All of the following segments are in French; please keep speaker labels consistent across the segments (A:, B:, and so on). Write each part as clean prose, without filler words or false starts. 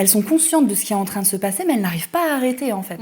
A: elles sont conscientes de ce qui est en train de se passer, mais elles n'arrivent pas à arrêter, en fait.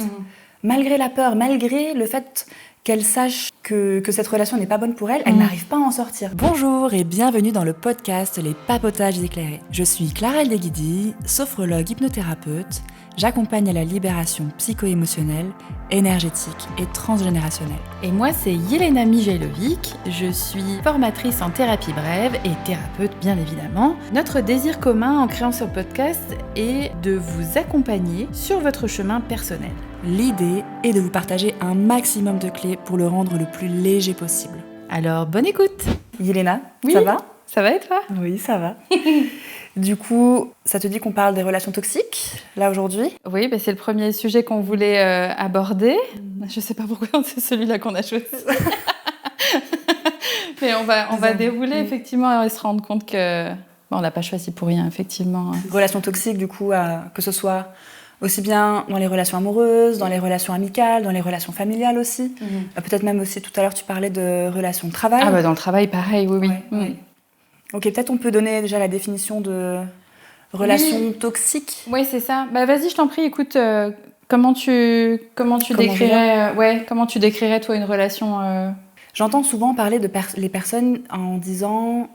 A: Malgré la peur, malgré le fait qu'elles sachent que cette relation n'est pas bonne pour elles, elles n'arrivent pas à en sortir. Bonjour et bienvenue dans le podcast Les Papotages éclairés. Je suis Clara Eldeguidi, sophrologue hypnothérapeute. J'accompagne à la libération psycho-émotionnelle, énergétique et transgénérationnelle.
B: Et moi, c'est Yelena Mijailovic. Je suis formatrice en thérapie brève et thérapeute, bien évidemment. Notre désir commun en créant ce podcast est de vous accompagner sur votre chemin personnel.
A: L'idée est de vous partager un maximum de clés pour le rendre le plus léger possible.
B: Alors, bonne écoute.
A: Yelena,
B: oui,
A: ça va ?
B: Ça va et toi ?
A: Oui, ça va. Du coup, ça te dit qu'on parle des relations toxiques, là, aujourd'hui ?
B: Oui, c'est le premier sujet qu'on voulait aborder. Je sais pas pourquoi c'est celui-là qu'on a choisi. Mais on va dérouler, effectivement, et se rendre compte que on l'a pas choisi pour rien, effectivement.
A: Relations toxiques, du coup, que ce soit aussi bien dans les relations amoureuses, dans les relations amicales, dans les relations familiales aussi. Peut-être même aussi, tout à l'heure, tu parlais de relations de travail.
B: Ah dans le travail, pareil, oui.
A: Ouais. Ok, peut-être on peut donner déjà la définition de relation toxique.
B: Oui, c'est ça. Vas-y, je t'en prie, écoute, comment tu décrirais toi une relation
A: J'entends souvent parler de les personnes en disant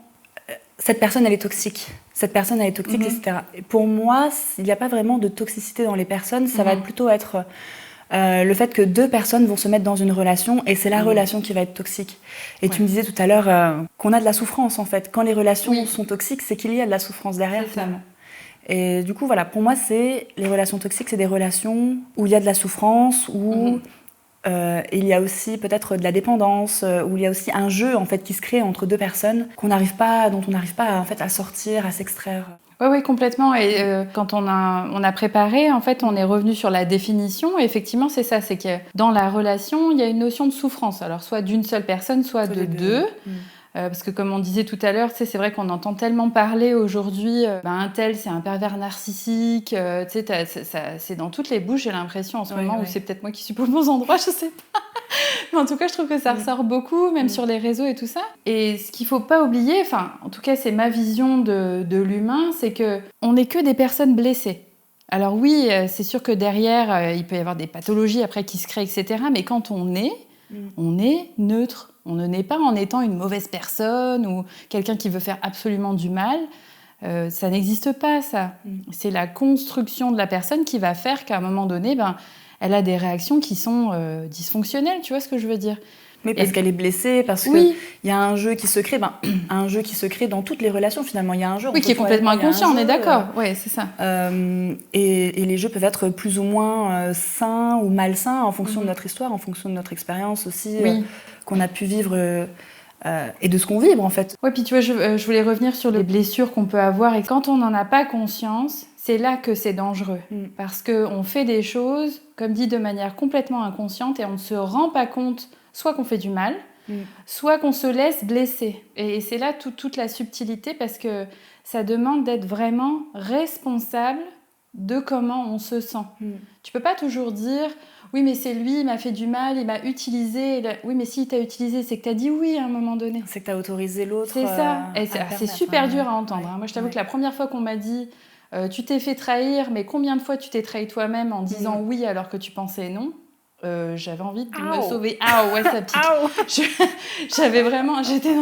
A: cette personne elle est toxique, etc. Et pour moi, il n'y a pas vraiment de toxicité dans les personnes, ça va plutôt être le fait que deux personnes vont se mettre dans une relation et c'est la relation qui va être toxique. Et tu me disais tout à l'heure qu'on a de la souffrance en fait. Quand les relations sont toxiques, c'est qu'il y a de la souffrance derrière finalement. Et du coup, voilà, pour moi, les relations toxiques, c'est des relations où il y a de la souffrance, où il y a aussi peut-être de la dépendance, où il y a aussi un jeu en fait qui se crée entre deux personnes dont on n'arrive pas en fait à sortir, à s'extraire.
B: Oui, complètement. Et quand on a préparé, en fait, on est revenu sur la définition. Et effectivement, c'est ça, c'est que dans la relation, il y a une notion de souffrance. Alors, soit d'une seule personne, soit de deux. Parce que comme on disait tout à l'heure, c'est vrai qu'on entend tellement parler aujourd'hui, un tel c'est un pervers narcissique, c'est dans toutes les bouches, j'ai l'impression en ce moment, ou c'est peut-être moi qui suis pas aux bons endroits, je sais pas. Mais en tout cas, je trouve que ça ressort beaucoup, même sur les réseaux et tout ça. Et ce qu'il faut pas oublier, en tout cas c'est ma vision de l'humain, c'est qu'on n'est que des personnes blessées. Alors oui, c'est sûr que derrière, il peut y avoir des pathologies après qui se créent, etc. Mais quand on est neutre. On ne naît pas en étant une mauvaise personne ou quelqu'un qui veut faire absolument du mal. Ça n'existe pas, ça. C'est la construction de la personne qui va faire qu'à un moment donné, elle a des réactions qui sont dysfonctionnelles. Tu vois ce que je veux dire ?
A: Mais parce qu'elle est blessée, parce qu'il y a un jeu qui se crée, un jeu qui se crée dans toutes les relations finalement. Il y a un jeu.
B: Oui, qui est complètement inconscient, on est d'accord. Oui, c'est ça.
A: Et les jeux peuvent être plus ou moins sains ou malsains en fonction de notre histoire, en fonction de notre expérience aussi, qu'on a pu vivre et de ce qu'on vibre en fait.
B: Oui, puis tu vois, je voulais revenir sur les blessures qu'on peut avoir. Et quand on n'en a pas conscience, c'est là que c'est dangereux. Parce qu'on fait des choses, comme dit, de manière complètement inconsciente et on ne se rend pas compte soit qu'on fait du mal, soit qu'on se laisse blesser. Et c'est là toute la subtilité parce que ça demande d'être vraiment responsable de comment on se sent. Tu peux pas toujours dire « Oui, mais c'est lui, il m'a fait du mal, il m'a utilisé. » Oui, mais s'il t'a utilisé, c'est que t'as dit oui à un moment donné.
A: C'est que t'as autorisé l'autre.
B: C'est ça. Et c'est super dur à entendre. Moi, je t'avoue que la première fois qu'on m'a dit « Tu t'es fait trahir, mais combien de fois tu t'es trahi toi-même en disant oui alors que tu pensais non ?» j'avais envie de me sauver. Ah ouais, ça pique. J'avais vraiment... J'étais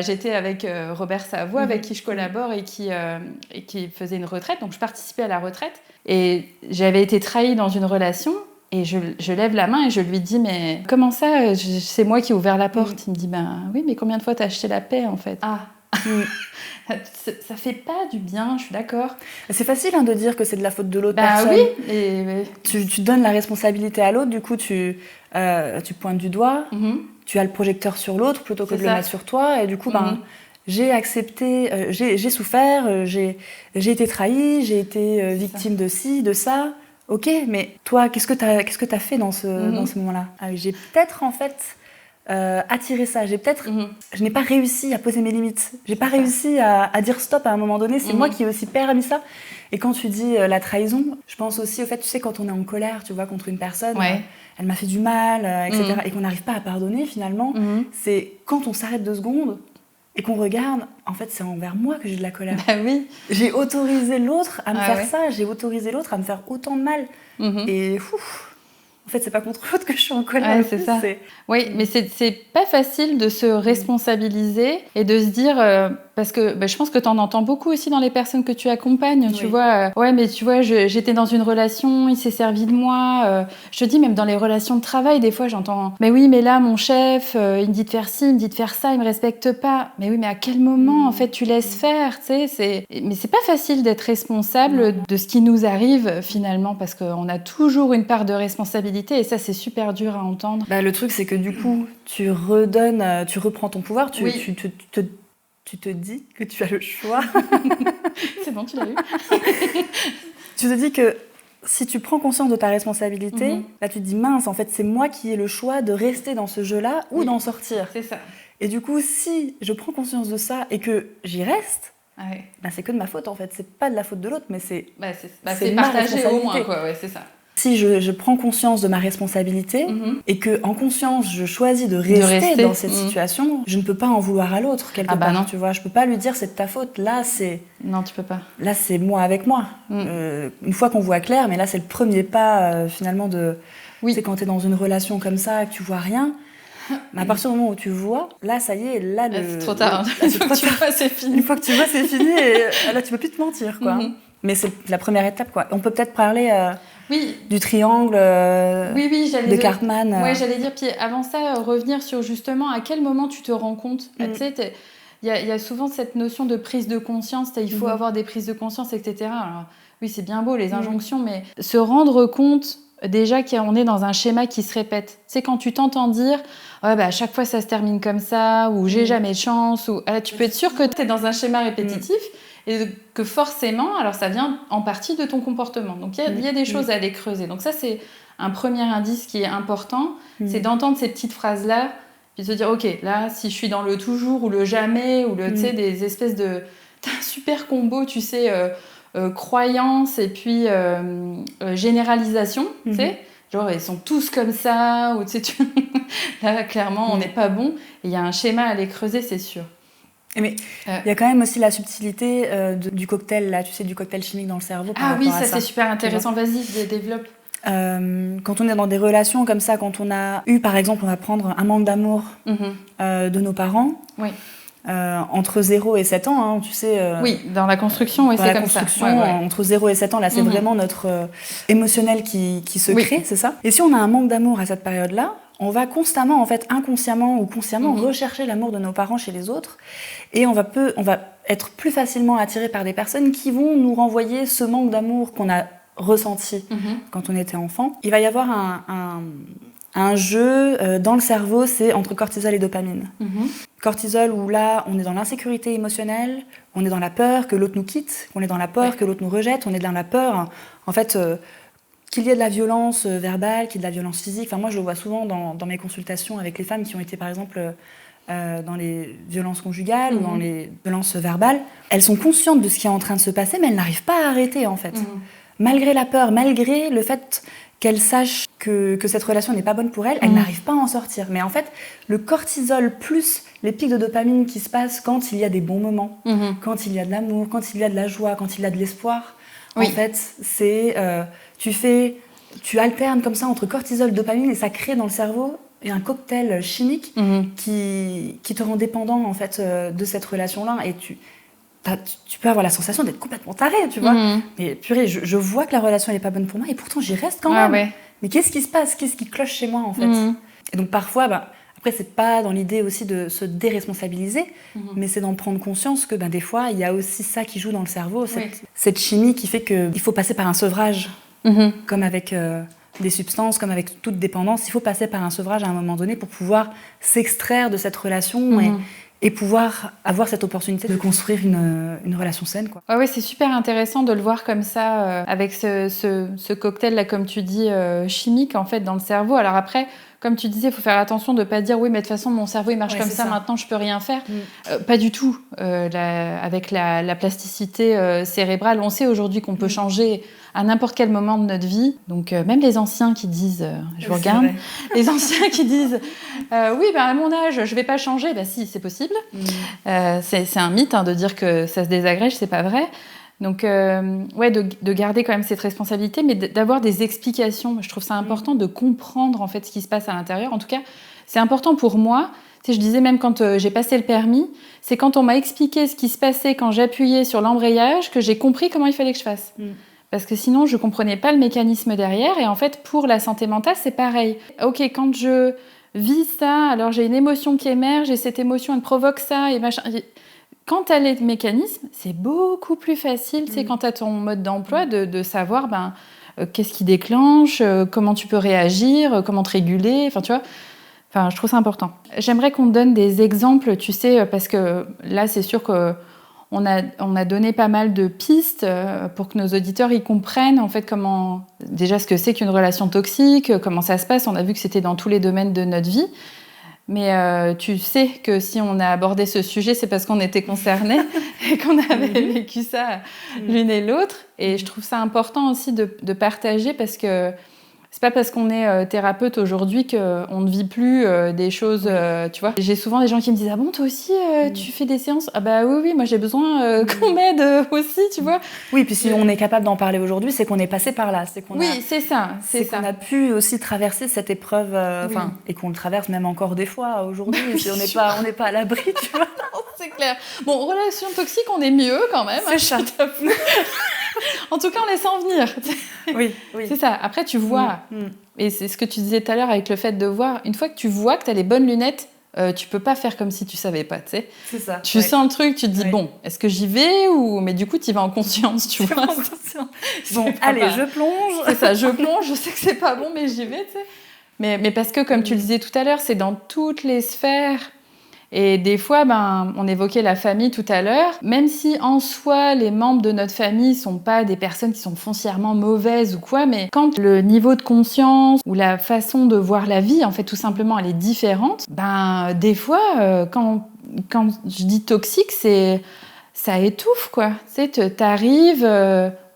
B: j'étais avec Robert Savoie, avec qui je collabore et qui faisait une retraite. Donc, je participais à la retraite. Et j'avais été trahie dans une relation. Et je lève la main et je lui dis « Mais comment ça c'est moi qui ai ouvert la porte. » Il me dit « Oui, mais combien de fois t'as acheté la paix, en fait ?» Ça fait pas du bien, je suis d'accord.
A: C'est facile de dire que c'est de la faute de l'autre personne.
B: Oui.
A: Tu donnes la responsabilité à l'autre, du coup tu pointes du doigt, tu as le projecteur sur l'autre plutôt que de le mettre sur toi, et du coup j'ai accepté, j'ai souffert, j'ai été trahie, j'ai été victime de ci, de ça. Ok, mais toi, qu'est-ce que t'as fait dans ce moment-là ? J'ai peut-être en fait attirer ça. Je n'ai pas réussi à poser mes limites. J'ai pas réussi à dire stop à un moment donné. C'est moi qui ai aussi permis ça. Et quand tu dis la trahison, je pense aussi au fait, tu sais, quand on est en colère, tu vois, contre une personne, elle m'a fait du mal, etc., et qu'on n'arrive pas à pardonner finalement, c'est quand on s'arrête 2 secondes et qu'on regarde, en fait, c'est envers moi que j'ai de la colère.
B: Bah oui.
A: J'ai autorisé l'autre à me faire ça, j'ai autorisé l'autre à me faire autant de mal. Et en fait, c'est pas contre l'autre que je suis en colère.
B: Ouais, c'est ça. Oui, mais c'est pas facile de se responsabiliser et de se dire... parce que je pense que tu en entends beaucoup aussi dans les personnes que tu accompagnes. Tu vois, ouais, mais tu vois, j'étais dans une relation, il s'est servi de moi. Je te dis, même dans les relations de travail, des fois, j'entends « Mais oui, mais là, mon chef, il me dit de faire ci, il me dit de faire ça, il me respecte pas. » Mais oui, mais à quel moment, en fait, tu laisses faire, tu sais, mais c'est pas facile d'être responsable de ce qui nous arrive, finalement, parce qu'on a toujours une part de responsabilité. Et ça, c'est super dur à entendre.
A: Le truc, c'est que du coup, tu reprends ton pouvoir, tu te dis que tu as le choix.
B: C'est bon, tu l'as eu.
A: Tu te dis que si tu prends conscience de ta responsabilité, là tu te dis mince, en fait, c'est moi qui ai le choix de rester dans ce jeu-là ou d'en sortir.
B: C'est ça.
A: Et du coup, si je prends conscience de ça et que j'y reste, c'est que de ma faute, en fait. C'est pas de la faute de l'autre, mais c'est
B: partagé au moins, quoi. Ouais, c'est ça.
A: Si je prends conscience de ma responsabilité et que en conscience je choisis de rester dans cette situation, je ne peux pas en vouloir à l'autre quelque part.
B: Non.
A: Tu vois, je peux pas lui dire c'est de ta faute. Là c'est
B: non, tu peux pas.
A: Là c'est moi avec moi. Une fois qu'on voit clair, mais là c'est le premier pas finalement de. C'est quand t'es dans une relation comme ça que tu vois rien. Mais à partir du moment où tu vois, là ça y est, là
B: c'est trop tard.
A: Une fois que tu vois c'est fini. Une fois que tu vois c'est fini et là tu peux plus te mentir quoi. Mais c'est la première étape quoi. On peut peut-être parler. Du triangle de Cartman.
B: Oui, j'allais dire, puis avant ça, revenir sur justement à quel moment tu te rends compte. Tu sais, il y a souvent cette notion de prise de conscience, il faut avoir des prises de conscience, etc. Alors, oui, c'est bien beau les injonctions, mais se rendre compte déjà qu'on est dans un schéma qui se répète. C'est quand tu t'entends dire à chaque fois ça se termine comme ça, ou j'ai jamais de chance, ou tu peux être sûr que tu es dans un schéma répétitif. Et que forcément, alors ça vient en partie de ton comportement. Donc il y a des choses à aller creuser. Donc ça, c'est un premier indice qui est important, c'est d'entendre ces petites phrases-là, puis de se dire, ok, là, si je suis dans le toujours ou le jamais, ou tu sais, des espèces de... T'as un super combo, tu sais, croyance et puis généralisation, tu sais. Genre, ils sont tous comme ça, ou tu sais, là, clairement, on n'est pas bon. Et il y a un schéma à aller creuser, c'est sûr.
A: Mais il y a quand même aussi la subtilité du cocktail, là, tu sais, du cocktail chimique dans le cerveau.
B: Ah oui, ça c'est super intéressant. Vas-y, développe.
A: Quand on est dans des relations comme ça, quand on a eu, par exemple, on va prendre un manque d'amour de nos parents, entre 0 et 7 ans, hein, tu sais...
B: oui, dans la construction, c'est comme ça.
A: Entre 0 et 7 ans, là, c'est vraiment notre émotionnel qui se crée, c'est ça. Et si on a un manque d'amour à cette période-là, on va constamment, en fait, inconsciemment ou consciemment, rechercher l'amour de nos parents chez les autres. Et on va être plus facilement attiré par des personnes qui vont nous renvoyer ce manque d'amour qu'on a ressenti quand on était enfant. Il va y avoir un jeu dans le cerveau, c'est entre cortisol et dopamine. Cortisol, où là, on est dans l'insécurité émotionnelle, on est dans la peur que l'autre nous quitte, on est dans la peur que l'autre nous rejette, on est dans la peur, en fait... qu'il y ait de la violence verbale, qu'il y ait de la violence physique. Enfin, moi, je le vois souvent dans mes consultations avec les femmes qui ont été, par exemple, dans les violences conjugales ou dans les violences verbales. Elles sont conscientes de ce qui est en train de se passer, mais elles n'arrivent pas à arrêter, en fait. Malgré la peur, malgré le fait qu'elles sachent que cette relation n'est pas bonne pour elles, elles n'arrivent pas à en sortir. Mais en fait, le cortisol plus les pics de dopamine qui se passent quand il y a des bons moments, quand il y a de l'amour, quand il y a de la joie, quand il y a de l'espoir, en fait, c'est... tu alternes comme ça entre cortisol et dopamine et ça crée dans le cerveau un cocktail chimique qui te rend dépendant en fait de cette relation-là et tu peux avoir la sensation d'être complètement taré, tu vois. Mais purée, je vois que la relation n'est pas bonne pour moi et pourtant j'y reste quand même. Mais qu'est-ce qui se passe ? Qu'est-ce qui cloche chez moi en fait ? Et donc parfois, après c'est pas dans l'idée aussi de se déresponsabiliser, mais c'est d'en prendre conscience que des fois il y a aussi ça qui joue dans le cerveau, cette chimie qui fait qu'il faut passer par un sevrage. Comme avec des substances, comme avec toute dépendance, il faut passer par un sevrage à un moment donné pour pouvoir s'extraire de cette relation et pouvoir avoir cette opportunité de construire une relation saine, quoi.
B: Oui, c'est super intéressant de le voir comme ça, avec ce cocktail, là, comme tu dis, chimique, en fait, dans le cerveau. Alors après, comme tu disais, il faut faire attention de ne pas dire oui, mais de toute façon, mon cerveau il marche comme ça, maintenant je peux rien faire. Pas du tout. Avec la plasticité cérébrale, on sait aujourd'hui qu'on peut changer à n'importe quel moment de notre vie. Donc même les anciens qui disent, je vous regarde, les anciens qui disent oui, à mon âge, je vais pas changer. Si, c'est possible. C'est un mythe de dire que ça se désagrège, c'est pas vrai. Donc, de garder quand même cette responsabilité, mais d'avoir des explications. Je trouve ça important de comprendre en fait ce qui se passe à l'intérieur. En tout cas, c'est important pour moi. Tu sais, je disais même quand j'ai passé le permis, c'est quand on m'a expliqué ce qui se passait quand j'appuyais sur l'embrayage que j'ai compris comment il fallait que je fasse. Parce que sinon, je comprenais pas le mécanisme derrière. Et en fait, pour la santé mentale, c'est pareil. Ok, quand je vis ça, alors j'ai une émotion qui émerge et cette émotion, elle provoque ça et machin. Quand tu as les mécanismes, c'est beaucoup plus facile, c'est quand tu as ton mode d'emploi, de savoir qu'est-ce qui déclenche, comment tu peux réagir, comment te réguler, tu vois. Je trouve ça important. J'aimerais qu'on donne des exemples, tu sais, parce que là, c'est sûr qu'on a donné pas mal de pistes pour que nos auditeurs y comprennent, en fait, déjà ce que c'est qu'une relation toxique, comment ça se passe. On a vu que c'était dans tous les domaines de notre vie. Mais tu sais que si on a abordé ce sujet, c'est parce qu'on était concernés et qu'on avait vécu ça l'une et l'autre. Et je trouve ça important aussi de partager parce que c'est pas parce qu'on est thérapeute aujourd'hui qu'on ne vit plus des choses, tu vois. J'ai souvent des gens qui me disent « Ah bon, toi aussi, tu fais des séances ?» Ah bah oui, moi j'ai besoin qu'on m'aide aussi, tu vois.
A: Oui, puis si on est capable d'en parler aujourd'hui, c'est qu'on est passé par là. C'est qu'on a pu aussi traverser cette épreuve, et qu'on le traverse même encore des fois aujourd'hui. On n'est pas à l'abri, tu vois.
B: C'est clair. Bon, relation toxique, on est mieux quand même.
A: C'est ça.
B: En tout cas, on laisse en venir.
A: Oui.
B: C'est ça. Après, tu vois, et c'est ce que tu disais tout à l'heure avec le fait de voir, une fois que tu vois que tu as les bonnes lunettes, tu peux pas faire comme si tu savais pas, tu sais.
A: C'est ça.
B: Tu sens le truc, tu te dis, bon, est-ce que j'y vais ou... Mais du coup, tu y vas en conscience, tu vois.
A: Bon, allez, je plonge.
B: C'est ça, je plonge, je sais que c'est pas bon, mais j'y vais, tu sais. Mais parce que, comme tu le disais tout à l'heure, c'est dans toutes les sphères. Et des fois, on évoquait la famille tout à l'heure, même si en soi, les membres de notre famille ne sont pas des personnes qui sont foncièrement mauvaises ou quoi, mais quand le niveau de conscience ou la façon de voir la vie, en fait, tout simplement, elle est différente, des fois, quand je dis toxique, ça étouffe, quoi. Tu sais, t'arrives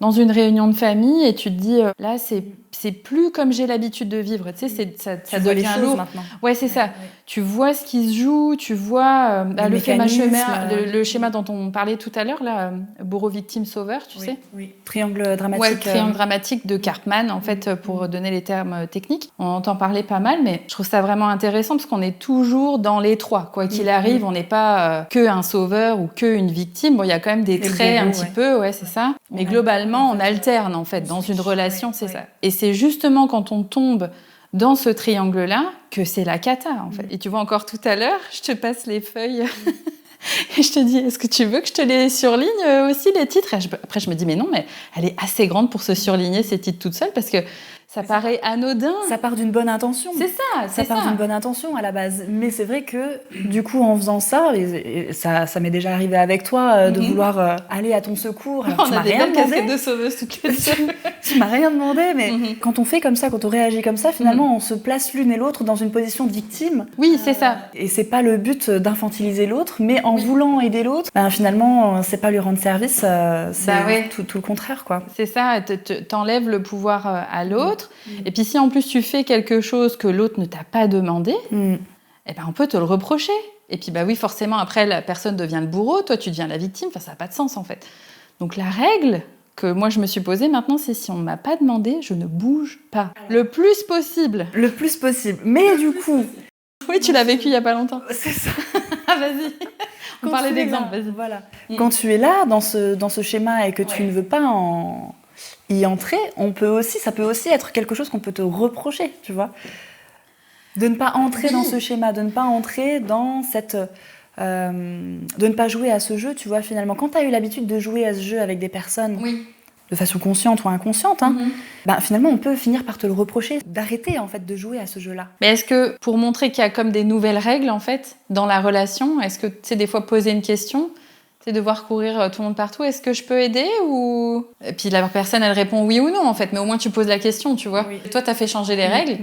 B: dans une réunion de famille et tu te dis, là, c'est plus comme j'ai l'habitude de vivre. Tu sais, ça devient lourd. Maintenant. Ouais, c'est ça. Ouais. Tu vois ce qui se joue, tu vois le schéma dont on parlait tout à l'heure, là, bourreau, victime, sauveur, tu sais.
A: Oui, triangle dramatique.
B: Ouais, triangle dramatique de Karpman, en fait, pour donner les termes techniques. On entend parler pas mal, mais je trouve ça vraiment intéressant parce qu'on est toujours dans les trois. Quoi qu'il arrive, on n'est pas que un sauveur ou que une victime. Bon, il y a quand même des traits un petit peu, c'est ça. Mais globalement, on alterne, en fait, dans une relation, c'est ça. Et c'est justement quand on tombe dans ce triangle-là que c'est la cata, en fait. Et tu vois, encore tout à l'heure, je te passe les feuilles et je te dis, est-ce que tu veux que je te les surligne aussi, les titres ? Et après, je me dis, mais non, mais elle est assez grande pour se surligner ces titres toute seule parce que ça paraît anodin.
A: Ça part d'une bonne intention.
B: C'est ça,
A: ça part d'une bonne intention à la base. Mais c'est vrai que, du coup, en faisant ça, et ça m'est déjà arrivé avec toi, de vouloir aller à ton secours. Alors,
B: on a des belles casquettes de sauveuse toutes les deux.
A: Tu m'as rien demandé, mais quand on fait comme ça, quand on réagit comme ça, finalement, on se place l'une et l'autre dans une position de victime.
B: Oui, c'est ça.
A: Et c'est pas le but d'infantiliser l'autre, mais en voulant aider l'autre, finalement, c'est pas lui rendre service, c'est tout le contraire, quoi.
B: C'est ça, t'enlèves le pouvoir à l'autre. Et puis si en plus tu fais quelque chose que l'autre ne t'a pas demandé, on peut te le reprocher. Et puis oui, forcément, après, la personne devient le bourreau, toi tu deviens la victime, ça n'a pas de sens en fait. Donc la règle que moi je me suis posée maintenant, c'est si on ne m'a pas demandé, je ne bouge pas. Le plus possible.
A: Le plus possible. Mais du coup...
B: Oui, tu l'as vécu il n'y a pas longtemps.
A: C'est ça.
B: Vas-y. On parlait d'exemple, vas-y.
A: Voilà. Quand tu es là, dans ce schéma, et que tu ne veux pas y entrer, ça peut aussi être quelque chose qu'on peut te reprocher, tu vois. De ne pas entrer dans ce schéma, de ne pas entrer dans cette... de ne pas jouer à ce jeu, tu vois, finalement. Quand tu as eu l'habitude de jouer à ce jeu avec des personnes, de façon consciente ou inconsciente, finalement, on peut finir par te le reprocher, d'arrêter, en fait, de jouer à ce jeu-là.
B: Mais est-ce que, pour montrer qu'il y a comme des nouvelles règles, en fait, dans la relation, est-ce que, tu sais, des fois, poser une question, c'est devoir courir tout le monde partout, est-ce que je peux aider ou... Et puis la personne, elle répond oui ou non, en fait, mais au moins tu poses la question, tu vois. Oui. Toi, t'as fait changer les règles,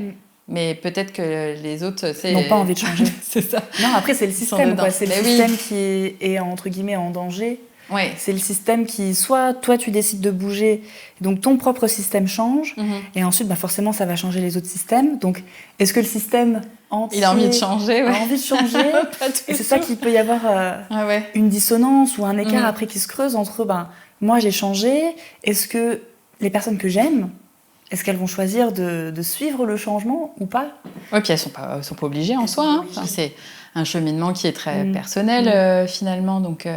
B: Mais peut-être que les autres,
A: n'ont pas envie de changer.
B: C'est ça.
A: Non, après, c'est le système, quoi. C'est le système qui est, entre guillemets, en danger.
B: Ouais.
A: C'est le système qui, soit toi, tu décides de bouger, donc ton propre système change, et ensuite, forcément, ça va changer les autres systèmes. Donc, est-ce que le système entier
B: il a envie de changer,
A: a envie de changer Et c'est ça qu'il peut y avoir une dissonance ou un écart après qui se creuse entre, moi, j'ai changé, est-ce que les personnes que j'aime, est-ce qu'elles vont choisir de suivre le changement ou pas ?
B: Oui, puis elles sont pas obligées en soi. Hein. Enfin, c'est un cheminement qui est très personnel, finalement. Donc,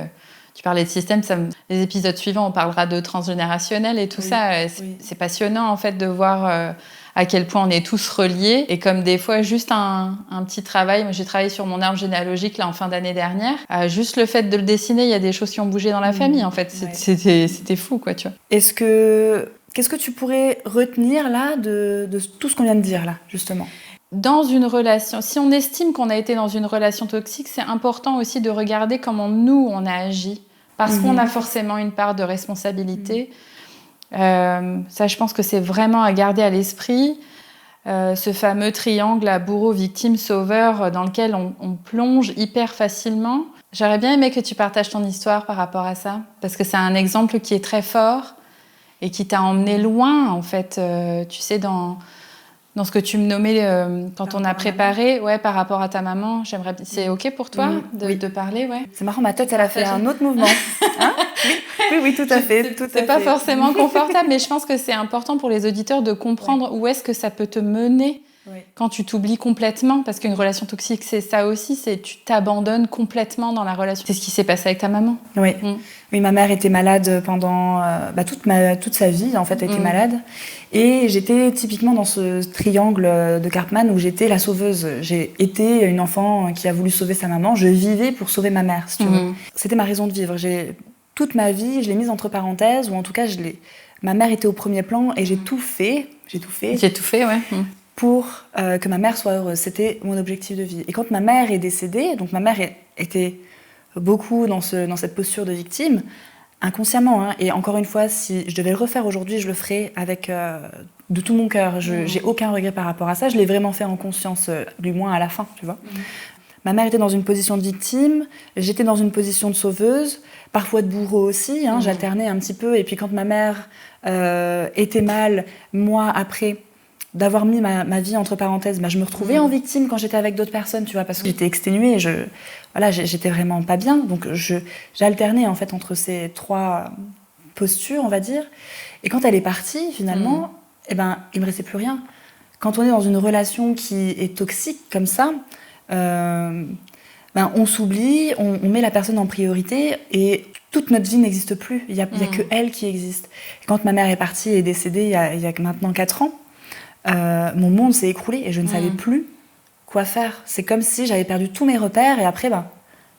B: tu parlais de système. Les épisodes suivants, on parlera de transgénérationnel et tout ça. C'est passionnant, en fait, de voir à quel point on est tous reliés. Et comme des fois, juste un petit travail. Moi, j'ai travaillé sur mon arbre généalogique là, en fin d'année dernière. Juste le fait de le dessiner, il y a des choses qui ont bougé dans la famille, en fait. C'était fou, quoi, tu vois.
A: Qu'est-ce que tu pourrais retenir là de tout ce qu'on vient de dire là, justement ?
B: Dans une relation, si on estime qu'on a été dans une relation toxique, c'est important aussi de regarder comment nous, on a agi. Parce qu'on a forcément une part de responsabilité. Ça, je pense que c'est vraiment à garder à l'esprit. Ce fameux triangle à bourreau, victime, sauveur, dans lequel on plonge hyper facilement. J'aurais bien aimé que tu partages ton histoire par rapport à ça. Parce que c'est un exemple qui est très fort et qui t'a emmené loin, en fait, tu sais, dans ce que tu me nommais quand on a préparé, par rapport à ta maman. C'est OK pour toi de parler,
A: C'est marrant, ma tête, elle a fait un autre mouvement. Hein oui, tout à fait.
B: C'est pas forcément confortable, mais je pense que c'est important pour les auditeurs de comprendre où est-ce que ça peut te mener quand tu t'oublies complètement. Parce qu'une relation toxique, c'est ça aussi, c'est tu t'abandonnes complètement dans la relation. C'est ce qui s'est passé avec ta maman.
A: Oui, ma mère était malade pendant toute sa vie, en fait, elle était malade. Et j'étais typiquement dans ce triangle de Karpman où j'étais la sauveuse. J'ai été une enfant qui a voulu sauver sa maman. Je vivais pour sauver ma mère, si tu veux. C'était ma raison de vivre. Toute ma vie, je l'ai mise entre parenthèses, ou en tout cas, ma mère était au premier plan et j'ai tout fait. Pour que ma mère soit heureuse. C'était mon objectif de vie. Et quand ma mère est décédée, donc ma mère était beaucoup dans cette posture de victime, inconsciemment. Et encore une fois, si je devais le refaire aujourd'hui, je le ferais avec de tout mon cœur. J'ai aucun regret par rapport à ça. Je l'ai vraiment fait en conscience, du moins à la fin, tu vois. Ma mère était dans une position de victime, j'étais dans une position de sauveuse, parfois de bourreau aussi. J'alternais un petit peu. Et puis quand ma mère était mal, moi, après d'avoir mis ma vie entre parenthèses, je me retrouvais en victime quand j'étais avec d'autres personnes, tu vois, parce que j'étais exténuée et j'étais vraiment pas bien. Donc j'alternais en fait entre ces trois postures, on va dire. Et quand elle est partie, finalement, il me restait plus rien. Quand on est dans une relation qui est toxique comme ça, on s'oublie, on met la personne en priorité et toute notre vie n'existe plus. Il y a que elle qui existe. Et quand ma mère est partie et est décédée il y a maintenant 4 ans, mon monde s'est écroulé et je ne savais plus quoi faire. C'est comme si j'avais perdu tous mes repères et après,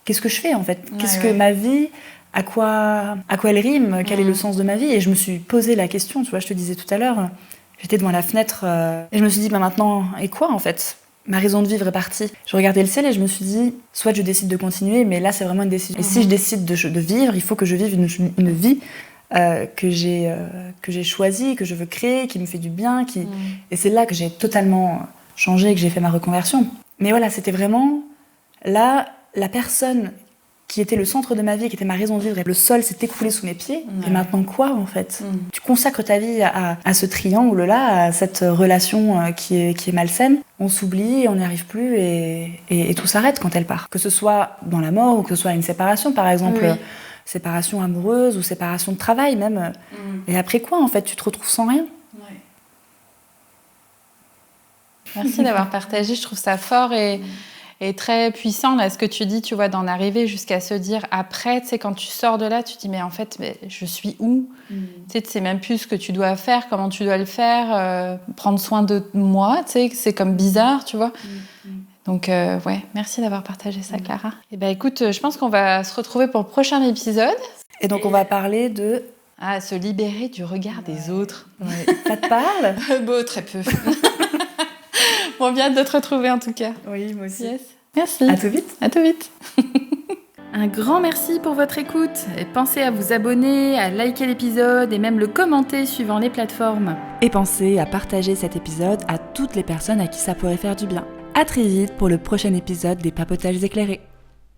A: qu'est-ce que je fais en fait ? Que ma vie, à quoi elle rime ? Quel est le sens de ma vie ? Et je me suis posé la question, tu vois, je te disais tout à l'heure, j'étais devant la fenêtre et je me suis dit, maintenant, et quoi en fait ? Ma raison de vivre est partie. Je regardais le ciel et je me suis dit, soit je décide de continuer, mais là c'est vraiment une décision. Et si je décide de vivre, il faut que je vive une vie que j'ai choisi, que je veux créer, qui me fait du bien, et c'est là que j'ai totalement changé, que j'ai fait ma reconversion. Mais voilà, c'était vraiment là la personne qui était le centre de ma vie, qui était ma raison de vivre, et le sol s'est écroulé sous mes pieds. Et maintenant quoi en fait ? Tu consacres ta vie à ce triangle-là, à cette relation qui est malsaine. On s'oublie, on n'y arrive plus et tout s'arrête quand elle part. Que ce soit dans la mort ou que ce soit une séparation par exemple. Séparation amoureuse ou séparation de travail même. Et après quoi, en fait, tu te retrouves sans rien.
B: Merci d'avoir partagé, je trouve ça fort et très puissant, là, ce que tu dis, tu vois, d'en arriver jusqu'à se dire après, tu sais, quand tu sors de là, tu te dis, mais en fait, je suis où ? Tu sais même plus ce que tu dois faire, comment tu dois le faire, prendre soin de moi, tu sais, c'est comme bizarre, tu vois. Donc, merci d'avoir partagé ça, Clara. Et écoute, je pense qu'on va se retrouver pour le prochain épisode.
A: Et donc, on va parler de...
B: se libérer du regard des autres.
A: Ça te parle ?
B: Très peu. Bon, bien de te retrouver, en tout cas.
A: Oui, moi aussi.
B: Yes. Merci.
A: À tout vite.
B: À tout vite. Un grand merci pour votre écoute et pensez à vous abonner, à liker l'épisode et même le commenter suivant les plateformes.
A: Et pensez à partager cet épisode à toutes les personnes à qui ça pourrait faire du bien. À très vite pour le prochain épisode des Papotages éclairés.